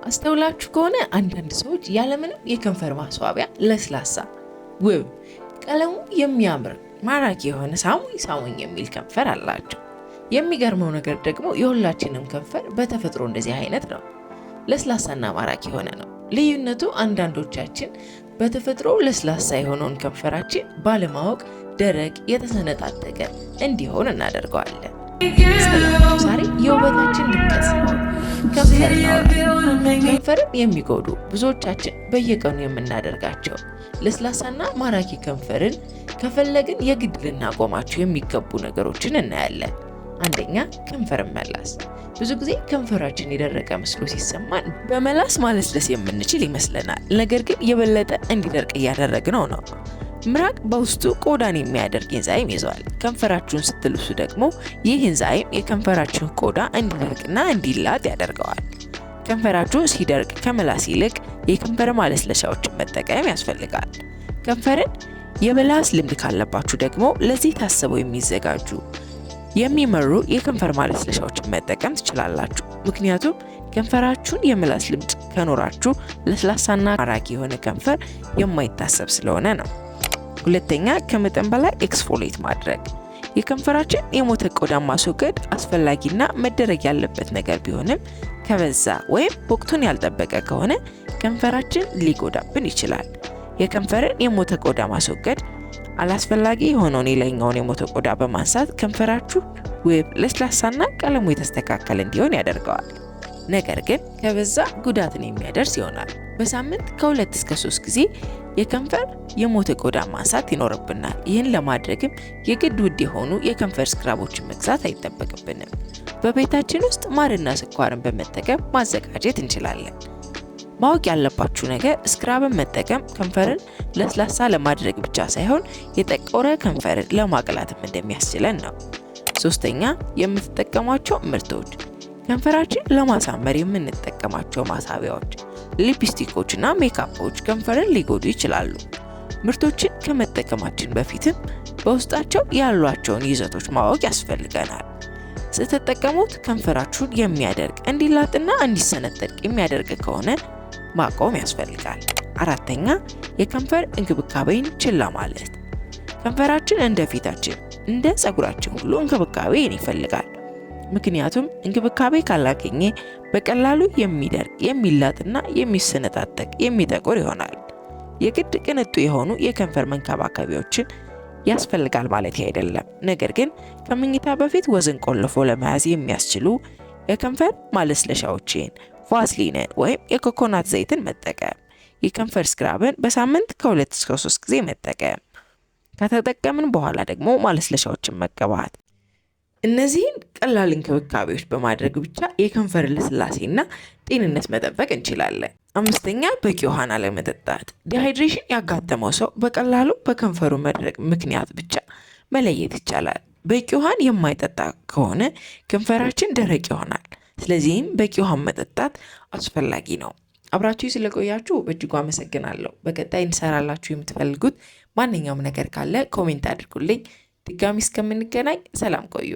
አስተውላችሁ ከሆነ አንዳንድ ሰዎች ያለምንም የከንፈር ማስዋቢያ ለስላሳ፣ ውብ፣ ቀለሙ የሚያምር ማራኪ የሆነ ሳሙኝ የሚል ከንፈር አላቸው። የሚገርመው ነገር ደግሞ የሁላችንም ከንፈር በተፈጥሮ እንደዚህ አይነት ነው፣ ለስላሳና ማራኪ የሆነ ነው። ልዩነቱ አንዳንዶቻችን በተፈጥሮ ለስላሳ የሆነውን ከንፈራችን ባለማወቅ ደረቅ፣ የተሰነጣጠቀ እንዲሆን እናደርገዋለን። ዛሬ የውበታችን ድምቀት ከንፈር እናወራለን። ከንፈርን የሚጎዱ ብዙዎቻችን በየቀኑ የምናደርጋቸው ለስላሳና ማራኪ ከንፈርን ከፈለግን የግድ ልናቆማቸው የሚገቡ ነገሮችን እናያለን። አንደኛ፣ ከንፈርን መላስ። ብዙ ጊዜ ከንፈራችን የደረቀ መስሎ ሲሰማን በመላስ ማለስለስ የምንችል ይመስለናል። ነገር ግን የበለጠ እንዲደርቅ እያደረግነው ነው። ምራቅ በውስጡ ቆዳን የሚያደርግ ኤንዛይም ይዟል። ከንፈራችሁን ስትልሱ ደግሞ ይህ ኤንዛይም የከንፈራችሁን ቆዳ እንዲደርቅና እንዲላጥ ያደርገዋል። ከንፈራችሁ ሲደርቅ ከመላስ ይልቅ የከንፈር ማለስለሻዎችን መጠቀም ያስፈልጋል። ከንፈርን የመላስ ልምድ ካለባችሁ ደግሞ ለዚህ ታስበው የሚዘጋጁ የሚመሩ የከንፈር ማለስለሻዎችን መጠቀም ትችላላችሁ። ምክንያቱም ከንፈራችሁን የመላስ ልምድ ከኖራችሁ ለስላሳና ማራኪ የሆነ ከንፈር የማይታሰብ ስለሆነ ነው። ሁለተኛ፣ ከመጠን በላይ ኤክስፎሌት ማድረግ። የከንፈራችን የሞተ ቆዳ ማስወገድ አስፈላጊና መደረግ ያለበት ነገር ቢሆንም ከበዛ ወይም ወቅቱን ያልጠበቀ ከሆነ ከንፈራችን ሊጎዳብን ይችላል። የከንፈርን የሞተ ቆዳ ማስወገድ አላስፈላጊ የሆነውን የላይኛውን የሞተ ቆዳ በማንሳት ከንፈራችሁ ውብ፣ ለስላሳና ቀለሙ የተስተካከለ እንዲሆን ያደርገዋል። ነገር ግን ከበዛ ጉዳትን የሚያደርስ ይሆናል። በሳምንት ከ2 እስከ 3 ጊዜ የከንፈር የሞተ ቆዳ ማንሳት ይኖርብናል። ይህን ለማድረግም የግድ ውድ የሆኑ የከንፈር ስክራቦችን መግዛት አይጠበቅብንም። በቤታችን ውስጥ ማርና ስኳርን በመጠቀም ማዘጋጀት እንችላለን። ማወቅ ያለባችሁ ነገር ስክራብን መጠቀም ከንፈርን ለስላሳ ለማድረግ ብቻ ሳይሆን የጠቆረ ከንፈርን ለማቅላትም እንደሚያስችለን ነው። ሶስተኛ፣ የምትጠቀሟቸው ምርቶች። ከንፈራችን ለማሳመር የምንጠቀማቸው ማሳቢያዎች፣ ሊፕስቲኮች እና ሜካፖች ከንፈርን ሊጎዱ ይችላሉ። ምርቶችን ከመጠቀማችን በፊትም በውስጣቸው ያሏቸውን ይዘቶች ማወቅ ያስፈልገናል። ስትጠቀሙት ከንፈራችሁን የሚያደርቅ እንዲላጥና እንዲሰነጠቅ የሚያደርግ ከሆነ ማቆም ያስፈልጋል። አራተኛ፣ የከንፈር እንክብካቤን ችላ ማለት። ከንፈራችን እንደ ፊታችን እንደ ፀጉራችን ሁሉ እንክብካቤን ይፈልጋል። ምክንያቱም እንክብካቤ ካላገኘ በቀላሉ የሚደርቅ፣ የሚላጥና የሚሰነጣጠቅ፣ የሚጠቁር ይሆናል። የግድ ቅንጡ የሆኑ የከንፈር መንከባከቢያዎችን ያስፈልጋል ማለት አይደለም። ነገር ግን ከመኝታ በፊት ወዝን ቆልፎ ለመያዝ የሚያስችሉ የከንፈር ማለስለሻዎችን፣ ቫዝሊንን ወይም የኮኮናት ዘይትን መጠቀም፣ የከንፈር ስክራብን በሳምንት ከ2 እስከ 3 ጊዜ መጠቀም፣ ከተጠቀምን በኋላ ደግሞ ማለስለሻዎችን መቀባት። እነዚህን ቀላል እንክብካቤዎች በማድረግ ብቻ የከንፈር ልስላሴና ጤንነት መጠበቅ እንችላለን። አምስተኛ፣ በቂ ውሃን አለመጠጣት። ዲሃይድሬሽን ያጋጠመው ሰው በቀላሉ በከንፈሩ መድረቅ ምክንያት ብቻ መለየት ይቻላል። በቂ ውሃን የማይጠጣ ከሆነ ከንፈራችን ደረቅ ይሆናል። ስለዚህም በቂ ውሃን መጠጣት አስፈላጊ ነው። አብራችሁ ስለቆያችሁ በእጅጉ አመሰግናለሁ። በቀጣይ እንሰራላችሁ የምትፈልጉት ማንኛውም ነገር ካለ ኮሜንት አድርጉልኝ። ድጋሚ እስከምንገናኝ ሰላም ቆዩ።